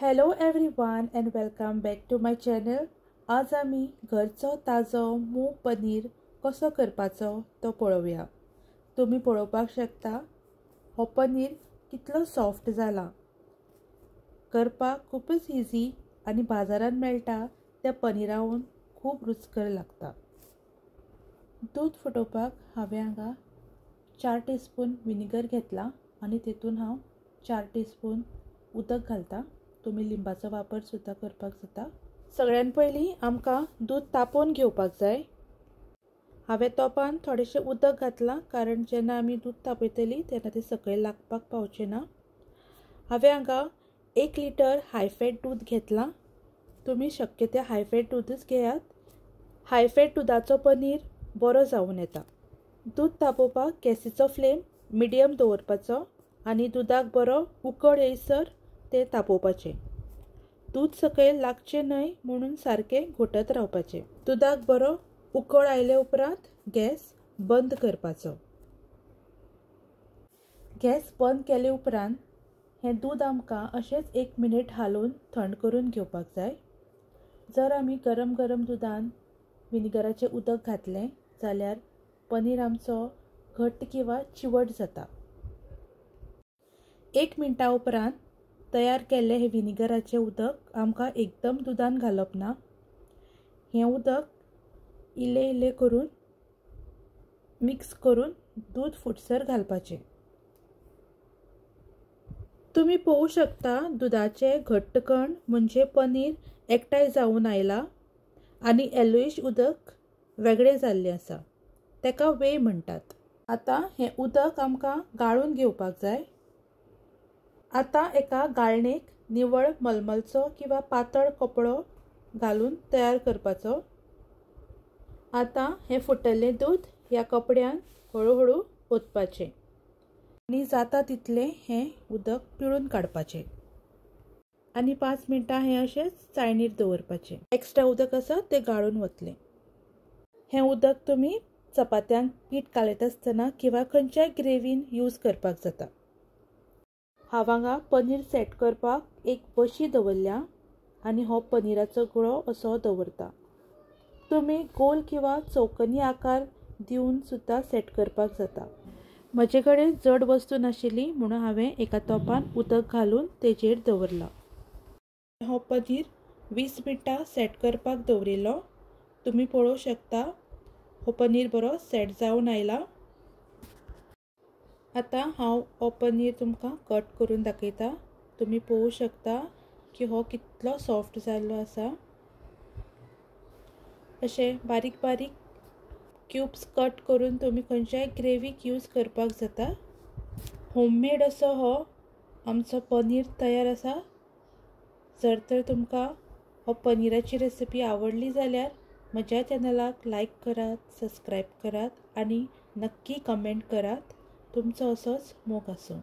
Hello everyone and welcome back to my channel. आज आमी घरचो ताजो मूग पनीर कसो करपाचो तो पळोवया। तुम्ही पळोवपाक शकता हो पनीर कितलो सॉफ्ट जाला। करपाक खूपच इजी आणि बाजारात मेळटा त्या पनीराहून खूप रुचकर लागता। दूध फुटोवपाक हांवें हांगा 4 टीस्पून विनेगर घेतला आणि तेतून हांव 4 टीस्पून उदक घालता। तुम्ही लिंबाचो वापर सुद्धा करपाक जाता। सगळ्यान पयलीं आमकां दूध तापोवन घेवपाक जाय। हांवें तोपान थोडेशें उदक घातलां कारण जेन्ना आमी दूध तापयतलीं तेन्ना तें सकयल लागपाक पावचें ना। हांवें हांगा 1 लिटर हाय फॅट दूध घेतलां। तुम्ही शक्य ते हाय फॅट दूधच घेयात। हाय फॅट दुधाचो पनीर बरो जावन येता। दूध तापोवपाक गॅसीचो फ्लेम मिडियम दवरपाचो आनी दुधाक बरो उकळ येयसर ते तापोवपाचें। दूध सकयल लागचें न्हय म्हणून सारकें घोटत रावपाचें। दुधाक बरो उकळ आयले उपरांत गॅस बंद करपाचो। गॅस बंद केले उपरांत हें दूध आमकां अशेंच 1 मिनिट हालोवन थंड करून घेवपाक जाय। जर आमी गरम गरम दुधान विनेगराचें उदक घातलें जाल्यार पनीर आमचो घट्ट किंवा चिवट जाता। 1 मिनटा उपरांत तयार केल्लें हें विनेगराचें उदक आमकां एकदम दुधान घालप ना। हें उदक इल्लें इल्लें करून मिक्स करून दूध फुटसर घालपाचें। तुम्ही पळोवू शकता दुधाचे घट्ट कण म्हणजे पनीर एकठांय जावन आयला आनी येलोइश उदक वेगळें जाल्लें आसा, तेका वेय म्हणटात। आतां हें उदक आमकां गाळून घेवपाक जाय। आतां एका गाळणेक निवळ मलमलचो किंवा पातळ कपडो घालून तयार करपाचो। आतां हें फुटल्लें दूध ह्या कपड्यान हळूहळू ओतपाचें आनी जाता तितलें हें उदक पिळून काडपाचें आनी 5 मिनटां हें अशेंच चाळणीर दवरपाचें। एक्स्ट्रा उदक आसा तें गाळून वतलें। हें उदक तुमी चपात्यांक पीठ कालयता आसतना किंवा खंयच्याय ग्रेवीन यूज करपाक जाता। हांव हांगा पनीर सेट करपाक एक बशी दवरल्या आनी हो पनीराचो गुळो असो दवरता। तुम्ही गोल किंवा चौकनी आकार दिवन सुद्धा सेट करपाक जाता। म्हजे कडेन जड वस्तू नाशिल्ली म्हणून हांवें एका तोपान उदक घालून तेजेर दवरला। हो पनीर 20 मिनटां सेट करपाक दवरिल्लो। तुम्ही पळोवू शकता हो पनीर बरो सेट जावन आयला। आतां हांव हो पनीर तुमकां कट करून दाखयता। तुम्ही पळोवू शकता की हो कितलो सॉफ्ट जाल्लो आसा। अशें बारीक बारीक क्यूब्स कट करून तुम्ही खंयच्याय ग्रेवीक यूज करपाक जाता। होममेड असो हो आमचो पनीर तयार आसा। जर तर तुमकां हो पनीराची रेसिपी आवडली जाल्यार म्हज्या चॅनलाक लायक करात, सबस्क्रायब करात आनी नक्की कमेंट करात। तुमचो असोच मोग आसूं।